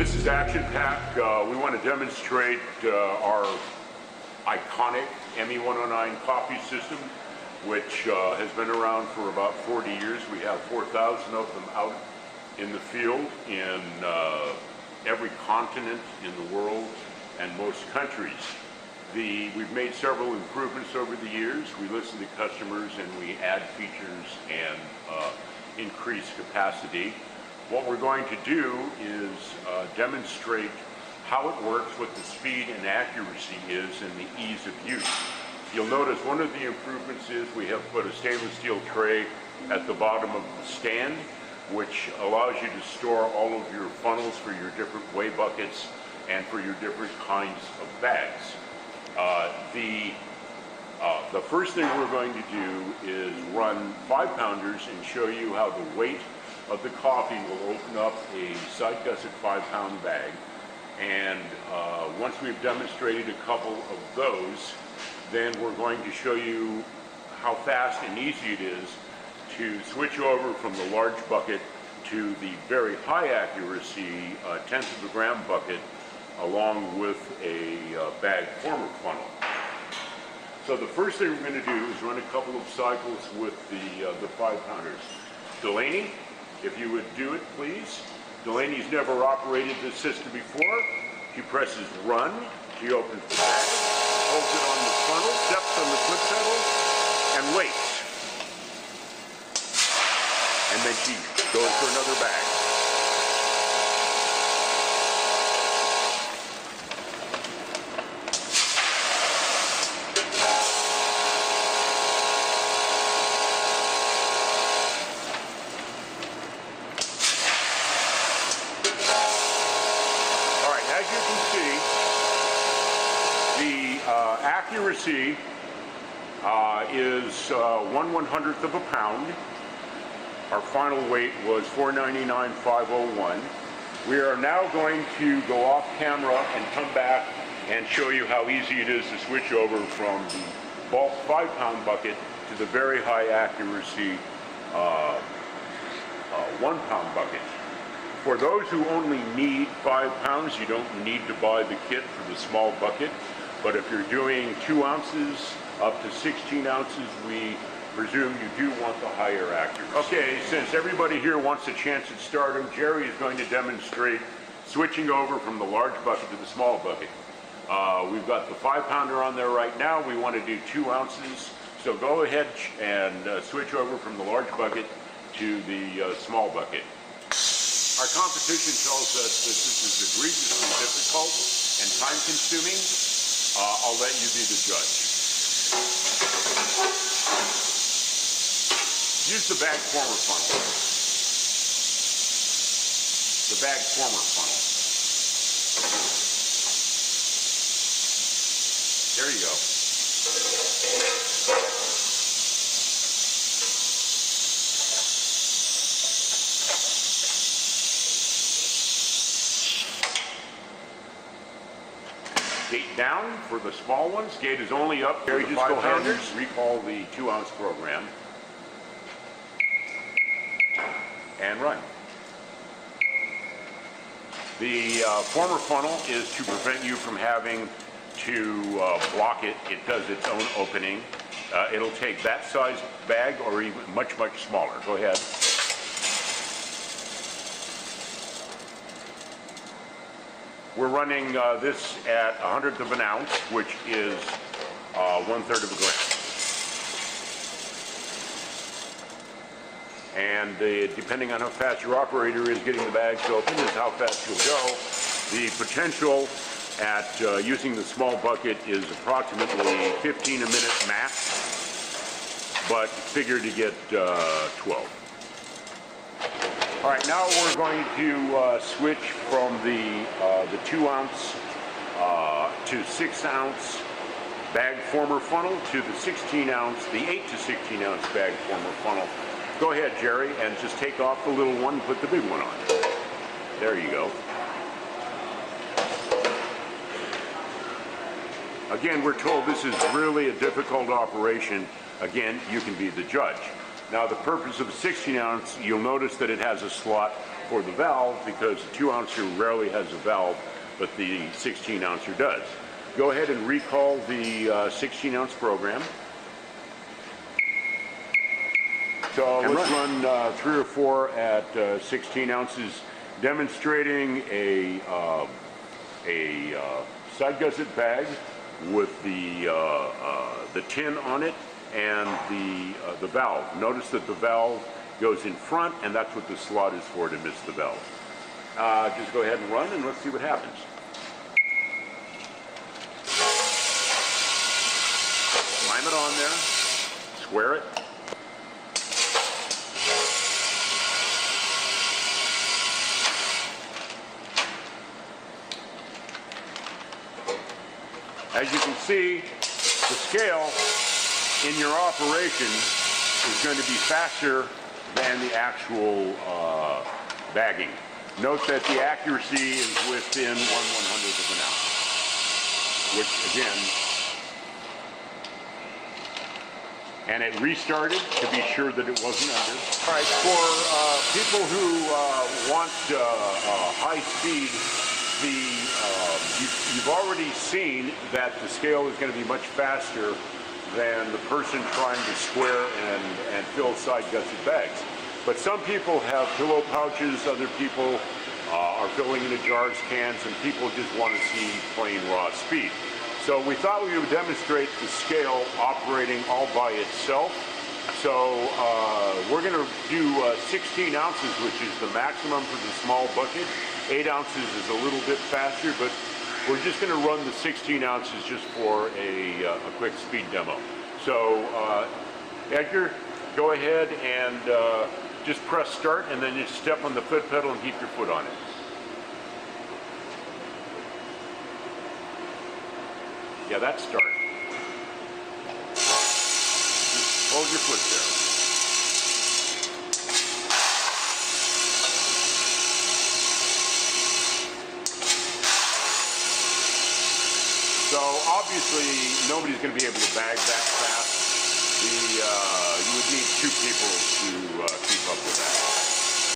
This is Actionpac. We want to demonstrate our iconic ME109 coffee system, which has been around for about 40 years. We have 4,000 of them out in the field in every continent in the world and most countries. We've made several improvements over the years. We listen to customers and we add features and increase capacity. What we're going to do is demonstrate how it works, what the speed and accuracy is, and the ease of use. You'll notice one of the improvements is we have put a stainless steel tray at the bottom of the stand, which allows you to store all of your funnels for your different weigh buckets and for your different kinds of bags. The first thing we're going to do is run 5-pounders and show you how the weight of the coffee will open up a side gusset 5-pound bag. And once we've demonstrated a couple of those, then we're going to show you how fast and easy it is to switch over from the large bucket to the very high accuracy 1/10 of a gram bucket, along with a bag former funnel. So the first thing we're going to do is run a couple of cycles with the 5-pounders. Delaney, if you would do it, please. Delaney's never operated this system before. She presses run, she opens the bag, holds it on the funnel, steps on the foot pedal, and waits. And then she goes for another bag. Accuracy is 1/100th of a pound. Our final weight was 499,501. We are now going to go off camera and come back and show you how easy it is to switch over from the bulk 5-pound bucket to the very high accuracy 1-pound bucket. For those who only need 5 pounds, you don't need to buy the kit for the small bucket. But if you're doing 2 ounces up to 16 ounces, we presume you do want the higher accuracy. Okay, since everybody here wants a chance at stardom, Jerry is going to demonstrate switching over from the large bucket to the small bucket. We've got the 5-pounder on there right now. We want to do 2 ounces. So go ahead and switch over from the large bucket to the small bucket. Our competition tells us that this is egregiously difficult and time-consuming. I'll let you be the judge. Use the bag former funnel. The bag former funnel. There you go. Gate down for the small ones. Gate is only up for the 5-pounders. Recall the 2-ounce program. And run. The former funnel is to prevent you from having to block it. It does its own opening. It'll take that size bag or even much, much smaller. Go ahead. We're running this at 1/100th of an ounce, which is 1/3 of a gram. And depending on how fast your operator is getting the bags open is how fast you'll go. The potential at using the small bucket is approximately 15 a minute max, but figure to get 12. All right, now we're going to switch from the 2-ounce to 6-ounce bag former funnel to the 16-ounce, the 8 to 16-ounce bag former funnel. Go ahead, Jerry, and just take off the little one and put the big one on. There you go. Again, we're told this is really a difficult operation. Again, you can be the judge. Now, the purpose of a 16 ounce, you'll notice that it has a slot for the valve because the 2-ouncer rarely has a valve, but the 16-ouncer does. Go ahead and recall the 16-ounce program. So let's run 3 or 4 at 16 ounces, demonstrating a side gusset bag with the tin on it and the valve. Notice that the valve goes in front, and that's what the slot is for, to miss the valve. Just go ahead and run, and let's see what happens. Climb it on there, square it. As you can see, the scale in your operation is going to be faster than the actual bagging. Note that the accuracy is within 1/100th of an ounce, which again, and it restarted to be sure that it wasn't under. All right, for people who want high speed, you've already seen that the scale is going to be much faster than the person trying to square and fill side gusset bags. But some people have pillow pouches, other people are filling into jars, cans, and people just want to see plain raw speed. So we thought we would demonstrate the scale operating all by itself. So we're going to do 16 ounces, which is the maximum for the small bucket. 8 ounces is a little bit faster, but we're just going to run the 16 ounces just for a quick speed demo. So Edgar, go ahead and just press start, and then just step on the foot pedal and keep your foot on it. Yeah, that's start. Just hold your foot there. So obviously nobody's going to be able to bag that fast. You would need 2 people to keep up with that.